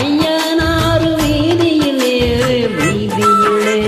ஐயனாறு வீதியிலே வீதியிலே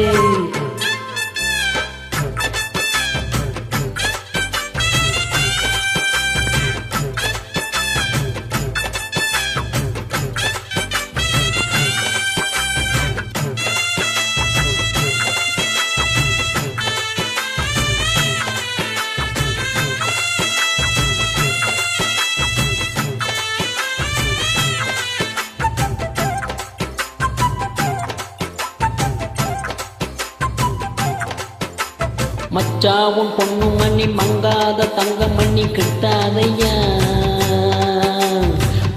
மச்சாவும் பொண்ணு மணி மங்காத தங்க மணி கிட்டாதையா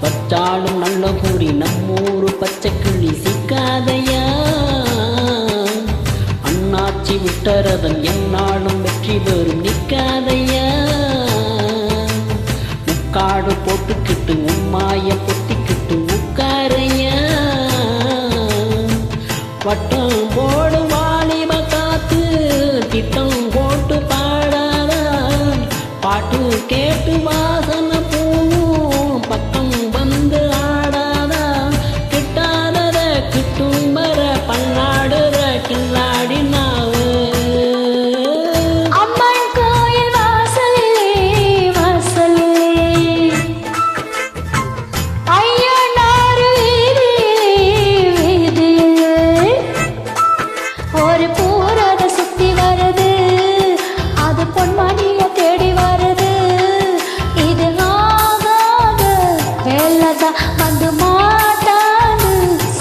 பச்சாலும் நல்ல கூடி நம்மூரு பச்சை கிளி சிக்காதையா அண்ணாச்சி விட்டரதன் என்னாலும் வெற்றி பெறும் நிற்காதையா முக்காடு போட்டுக்கிட்டு உம்மாய பொத்திக்கிட்டு உட்காரையா வட்டம் போடு வாலிப காத்து திட்டம் போட்டு பாடாதா பாட்டு கேட்டு வாசன பூவும் பக்கம் வந்து ஆடாதா கிட்டாதத கிட்டும் வர பன்னாடுற கில்லாடி நாவு அம்மன் கோயில் வாசலிலே வாசலிலே ஐயனாறு வீதியிலே வீதியிலே ஒரு பூரத சுத்தி வருது அது பொன்மணிய தேடி வருது இது ஆகாத வேலதா வந்து மாட்டாது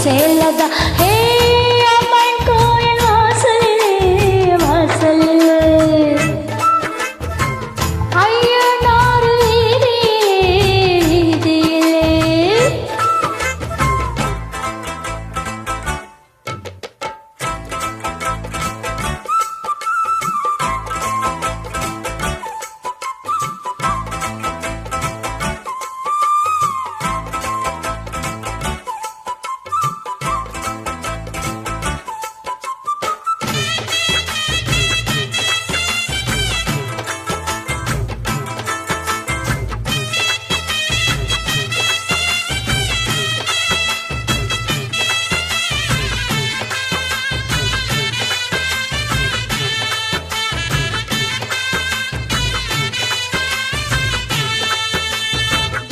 சேலதா ஹே அம்மன் கோயில் வாசலிலே வாசலிலே ஐயனாறு வீதியிலே வீதியிலே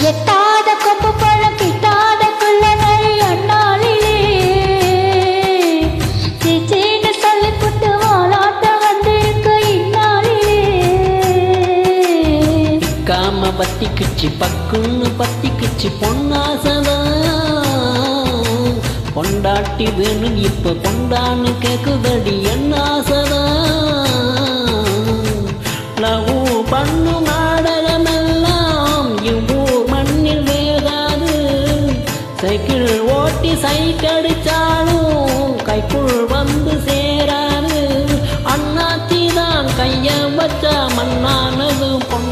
எட்டாத கொம்பு பழம் கிட்டாத குள்ளநரி அண்ணாளிலே சிச்சின்னு சொல்லி புட்டு வாலாட்ட வந்திருக்கு இந்நாளிலே காம பத்திக்குச்சு பக்குன்னு பத்திக்குச்சு பொன்னாசதான் பொண்டாட்டி வேணும் இப்ப கொண்டான்னு கேக்குதடி என்ன ஆசைதான் லவ் பண்ணு நாடகமெல்லாம் இவ்வூர் மண்ணில் வேகாது சைக்கிள் ஓட்டி சைக்கடிச்சாலும் கைக்குள் வந்து சேராது அண்ணாச்சி தான் கைய வச்சா மண்ணானது பொன்